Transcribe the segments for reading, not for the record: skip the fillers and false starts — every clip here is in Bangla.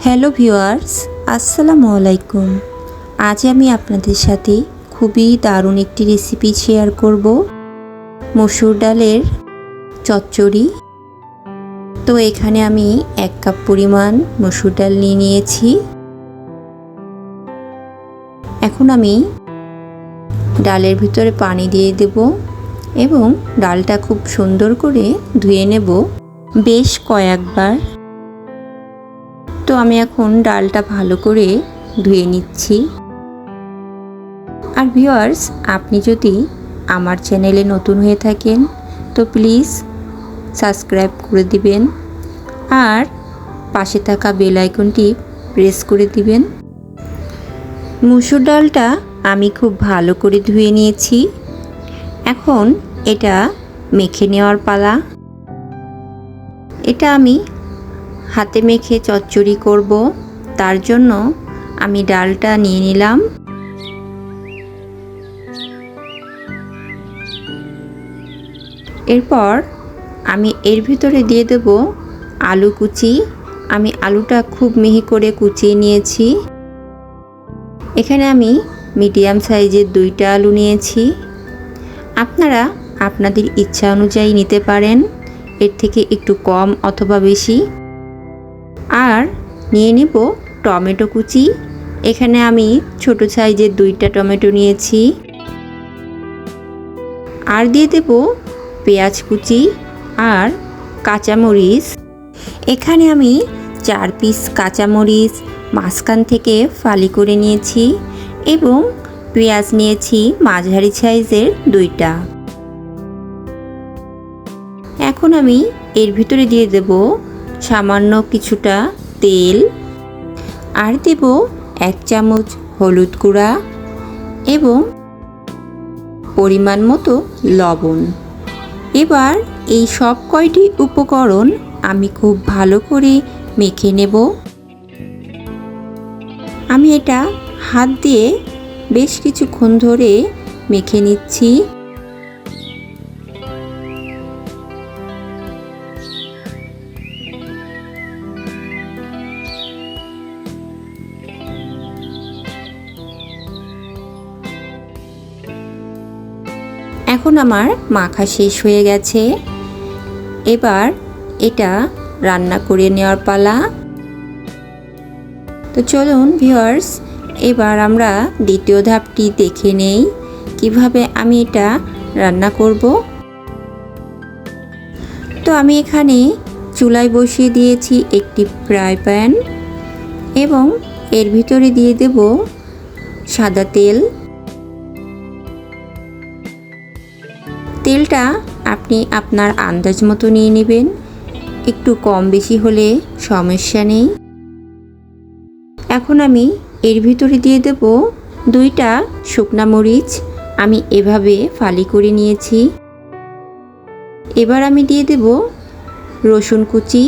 হ্যালো ভিউয়ার্স, আসসালামু আলাইকুম। আজ আমি আপনাদের সাথে খুবই দারুণ একটি রেসিপি শেয়ার করব, মসুর ডালের চচ্চড়ি। তো এখানে আমি 1 কাপ পরিমাণ মসুর ডাল নিয়েছি। এখন আমি ডালের ভিতরে পানি দিয়ে দেব এবং ডালটা খুব সুন্দর করে ধুয়ে নেব বেশ কয়েকবার। তো আমি এখন ডালটা ভালো করে ধুয়ে নিচ্ছি। আর ভিউয়ার্স, আপনি যদি আমার চ্যানেলে নতুন হয়ে থাকেন তো প্লিজ সাবস্ক্রাইব করে দিবেন আর পাশে থাকা বেল আইকনটি প্রেস করে দিবেন। মসুর ডালটা আমি খুব ভালো করে ধুয়ে নিয়েছি। এখন এটা মেখে নেওয়ার পালা। এটা আমি হাতে মেখে চচ্চড়ি করব, তার জন্য আমি ডালটা নিয়ে নিলাম। এরপর আমি এর ভিতরে দিয়ে দেব আলু কুচি। আমি আলুটা খুব মিহি করে কুচিয়ে নিয়েছি। এখানে আমি মিডিয়াম সাইজের 2টা আলু নিয়েছি। আপনারা আপনাদের ইচ্ছা অনুযায়ী নিতে পারেন, এর থেকে একটু কম অথবা বেশি। আর নিয়ে নেব টমেটো কুচি। এখানে আমি ছোট সাইজের 2টা টমেটো নিয়েছি। আর দিয়ে দেব পেঁয়াজ কুচি আর কাঁচামরিচ। এখানে আমি 4 পিস কাঁচামরিচ মাঝখান থেকে ফালি করে নিয়েছি এবং পেঁয়াজ নিয়েছি মাঝারি সাইজের 2টা। এখন আমি এর ভিতরে দিয়ে দেব সামান্য কিছুটা তেল আর দেব 1 চামচ হলুদ গুঁড়া এবং পরিমাণ মতো লবণ। এবার এই সব কয়টি উপকরণ আমি খুব ভালো করে মেখে নেব। আমি এটা হাত দিয়ে বেশ কিছুক্ষণ ধরে মেখে নিচ্ছি। এখন আমার মাখা শেষ হয়ে গেছে। এবার এটা রান্না করে নেওয়ার পালা। তো চলুন ভিউয়ার্স, এবার আমরা দ্বিতীয় ধাপটি দেখে নেই কিভাবে আমি এটা রান্না করব। তো আমি এখানে চুলায় বসিয়ে দিয়েছি একটি ফ্রাই প্যান এবং এর ভিতরে দিয়ে দেব সাদা তেল। তেলটা আপনি আপনার আন্দাজ মতো নিয়ে নেবেন, একটু কম বেশি হলে সমস্যা নেই। এখন আমি এর ভিতরে দিয়ে দেব 2টা শুকনা মরিচ। আমি এভাবে ফালি করে নিয়েছি। এবার আমি দিয়ে দেব রসুন কুচি।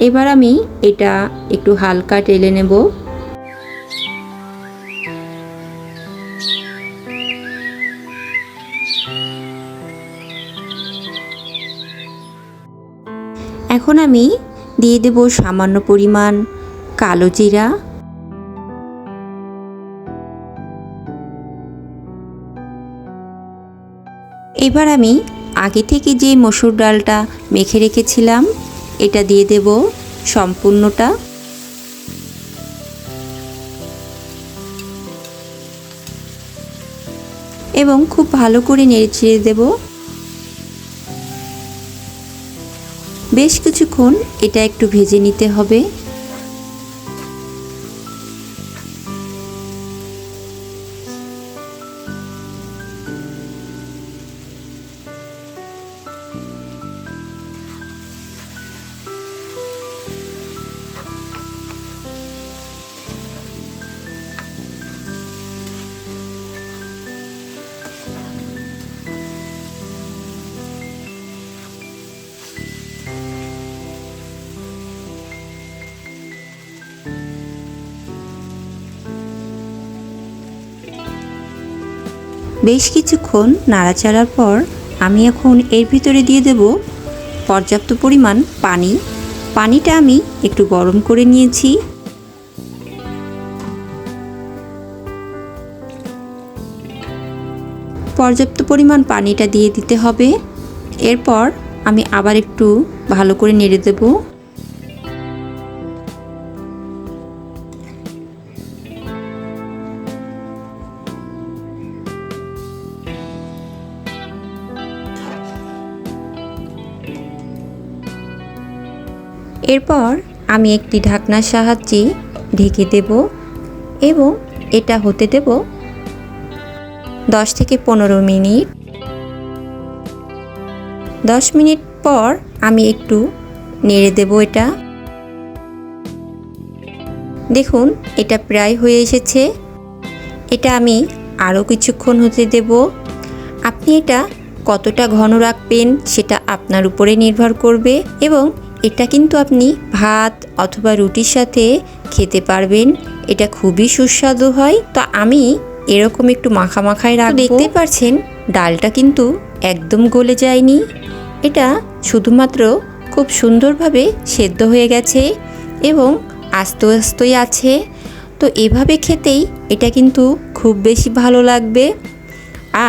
এবার আমি এটা একটু হালকা টেলে নেব। এখন আমি দিয়ে দেব সামান্য পরিমাণ কালো জিরা। এবার আমি আগে থেকে যে মসুর ডালটা মেখে রেখেছিলাম এটা দিয়ে দেব সম্পূর্ণটা। এবং খুব ভালো করে নেড়েচেড়ে দেব। বেশ কিছুক্ষণ এটা একটু ভেজে নিতে হবে। বেশ কিছুক্ষণ নাড়াচাড়ার পর আমি এখন এর ভিতরে দিয়ে দেব পর্যাপ্ত পরিমাণ পানি। পানিটা আমি একটু গরম করে নিয়েছি। পর্যাপ্ত পরিমাণ পানিটা দিয়ে দিতে হবে। এরপর আমি আবার একটু ভালো করে নেড়ে দেব। এরপর আমি একটি ঢাকনার সাহায্যে ঢেকে দেব এবং এটা হতে দেব 10 থেকে 15 মিনিট। 10 মিনিট পর আমি একটু নেড়ে দেব এটা। দেখুন এটা প্রায় হয়ে এসেছে। এটা আমি আরও কিছুক্ষণ হতে দেব। আপনি এটা কতটা ঘন রাখবেন সেটা আপনার উপরে নির্ভর করবে এবং এটা কিন্তু আপনি ভাত অথবা রুটির সাথে খেতে পারবেন। এটা খুবই সুস্বাদু হয়। তো আমি এরকম একটু মাখা মাখায় রাখবো। দেখতে পাচ্ছেন ডালটা কিন্তু একদম গলে যায়নি। এটা শুধুমাত্র খুব সুন্দরভাবে সেদ্ধ হয়ে গেছে এবং আস্তে আস্তেই আছে। তো এভাবে খেতেই এটা কিন্তু খুব বেশি ভালো লাগবে।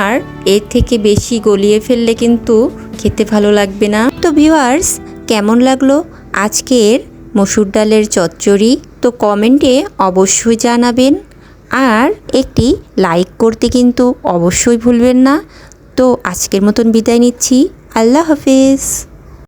আর এর থেকে বেশি গলিয়ে ফেললে কিন্তু খেতে ভালো লাগবে না। তো ভিউয়ার্স, কেমন লাগলো আজকের মসুর ডালের চচ্চড়ি? তো কমেন্টে অবশ্যই জানাবেন আর একটি লাইক করতে কিন্তু অবশ্যই ভুলবেন না। তো আজকের মতন বিদায় নিচ্ছি। আল্লাহ হাফেজ।